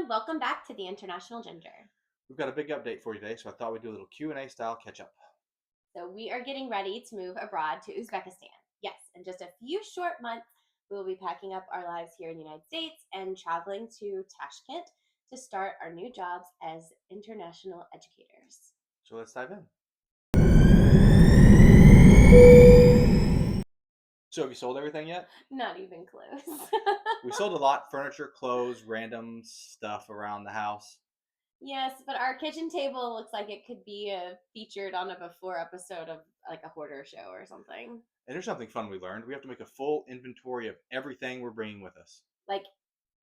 everyone. Welcome back to the International Ginger. We've got a big update for you today, so I thought we'd do a little Q&A style catch up. So, we are getting ready to move abroad to Uzbekistan. Yes, in just a few short months, we will be packing up our lives here in the United States and traveling to Tashkent to start our new jobs as international educators. So let's dive in. So have you sold everything yet? Not even close. We sold a lot: furniture, clothes, random stuff around the house. Yes, but our kitchen table looks like it could be featured on a before episode of like a hoarder show or something. And here's something fun we learned: we have to make a full inventory of everything we're bringing with us. Like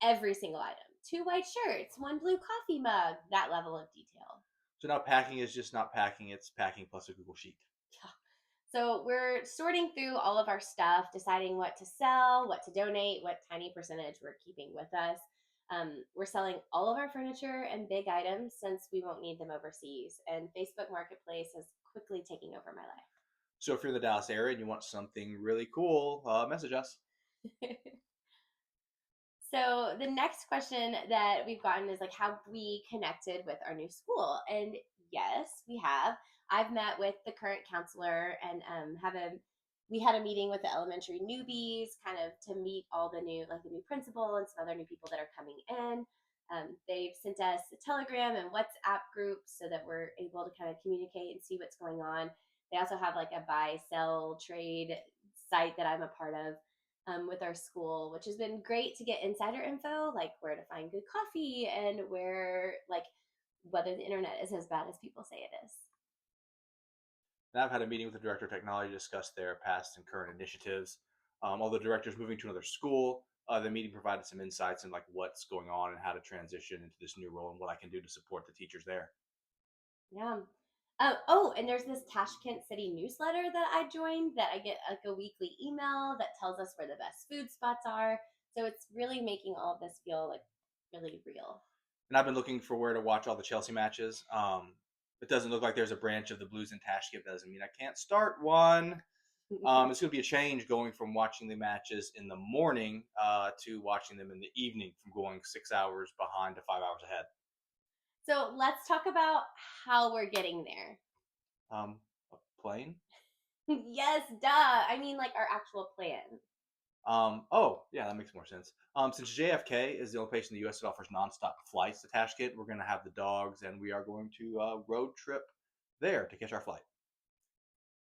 every single item. 2 white shirts, 1 blue coffee mug, that level of detail. So now packing is just not packing; it's packing plus a Google Sheet. So we're sorting through all of our stuff, deciding what to sell, what to donate, what tiny percentage we're keeping with us. We're selling all of our furniture and big items since we won't need them overseas. And Facebook Marketplace is quickly taking over my So if you're in the Dallas area and you want something really cool, message us. life. So the next question that we've gotten is like how we connected with our new school. And yes, we have. I've met with the current counselor and we had a meeting with the elementary newbies kind of to meet all the new principal and some other new people that are coming in. They've sent us a telegram and WhatsApp groups so that we're able to kind of communicate and see what's going on. They also have like a buy, sell, trade site that I'm a part of with our school, which has been great to get insider info, like where to find good coffee and whether the internet is as bad as people say it is. And I've had a meeting with the director of technology to discuss their past and current initiatives. Although the director is moving to another school, the meeting provided some insights in like what's going on and how to transition into this new role and what I can do to support the teachers there. Yeah. And there's this Tashkent City newsletter that I joined that I get like a weekly email that tells us where the best food spots are. So it's really making all of this feel like really real. And I've been looking for where to watch all the Chelsea matches. It doesn't look like there's a branch of the Blues in Tashkent. Doesn't mean I can't start one. It's going to be a change going from watching the matches in the morning to watching them in the evening, from going 6 hours behind to 5 hours ahead. So let's talk about how we're getting there. A plane? Yes, duh. I mean, like our actual plan. Oh, yeah, that makes more sense. Since JFK is the only place in the U.S. that offers nonstop flights to Tashkent, we're going to have the dogs, and we are going to road trip there to catch our flight.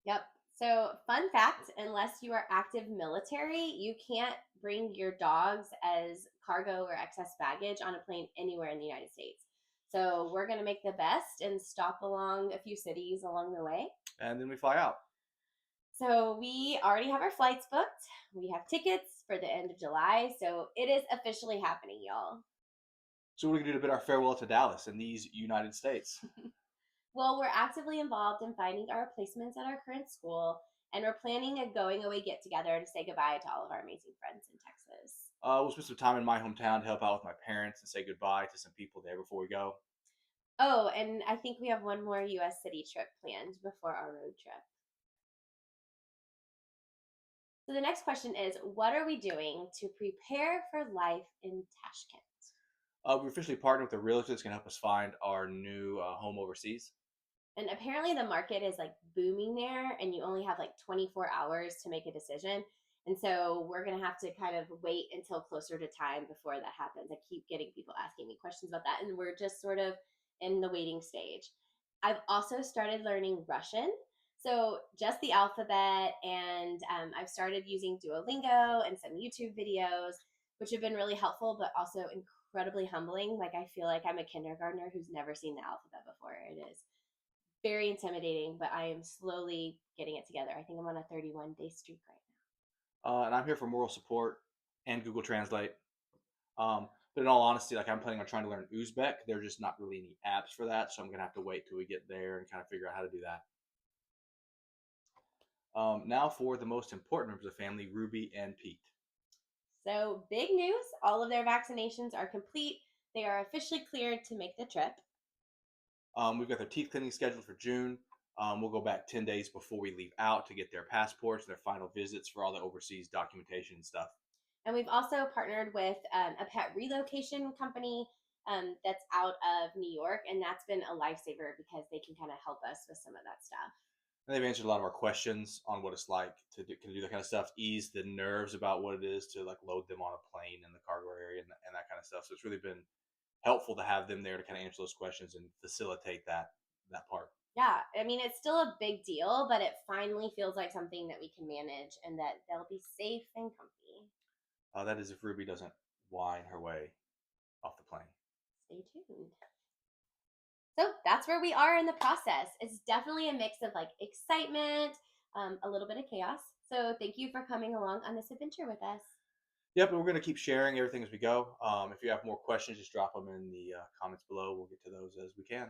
Yep. So, fun fact, unless you are active military, you can't bring your dogs as cargo or excess baggage on a plane anywhere in the United States. So, we're going to make the best and stop along a few cities along the way. And then we fly out. So, we already have our flights booked. We have tickets for the end of July. So, it is officially happening, y'all. So, what are we going to do to bid our farewell to Dallas and these United States? Well, we're actively involved in finding our replacements at our current school, and we're planning a going away get together to say goodbye to all of our amazing friends in Texas. We'll spend some time in my hometown to help out with my parents and say goodbye to some people there before we go. Oh, and I think we have one more US city trip planned before our road trip. So the next question is, what are we doing to prepare for life in Tashkent? We officially partnered with a realtor that's going to help us find our new home overseas. And apparently the market is like booming there, and you only have like 24 hours to make a decision. And so we're going to have to kind of wait until closer to time before that happens. I keep getting people asking me questions about that, and we're just sort of in the waiting stage. I've also started learning Russian. So just the alphabet, and I've started using Duolingo and some YouTube videos, which have been really helpful, but also incredibly humbling. Like I feel like I'm a kindergartner who's never seen the alphabet before. It is very intimidating, but I am slowly getting it together. I think I'm on a 31-day streak right now. And I'm here for moral support and Google Translate. But in all honesty, like I'm planning on trying to learn Uzbek. There are just not really any apps for that, so I'm gonna have to wait till we get there and kind of figure out how to do that. Now for the most important members of the family, Ruby and Pete. So, big news, all of their vaccinations are complete. They are officially cleared to make the trip. We've got their teeth cleaning scheduled for June. We'll go back 10 days before we leave out to get their passports, their final visits for all the overseas documentation and stuff. And we've also partnered with a pet relocation company, that's out of New York, and that's been a lifesaver because they can kind of help us with some of that stuff. And they've answered a lot of our questions on what it's like to do that kind of stuff, ease the nerves about what it is to like load them on a plane in the cargo area and that kind of stuff. So it's really been helpful to have them there to kind of answer those questions and facilitate that part. Yeah, I mean, it's still a big deal, but it finally feels like something that we can manage and that they'll be safe and comfy. That is if Ruby doesn't whine her way off the plane. Stay tuned. So that's where we are in the process. It's definitely a mix of like excitement, a little bit of chaos. So thank you for coming along on this adventure with us. Yep, and we're going to keep sharing everything as we go. If you have more questions, just drop them in the comments below. We'll get to those as we can.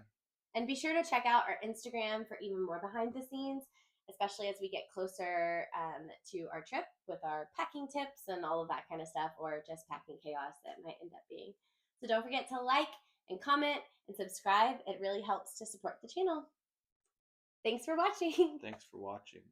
And be sure to check out our Instagram for even more behind the scenes, especially as we get closer to our trip with our packing tips and all of that kind of stuff, or just packing chaos that might end up being. So don't forget to like and comment and subscribe. It really helps to support the channel. Thanks for watching. Thanks for watching.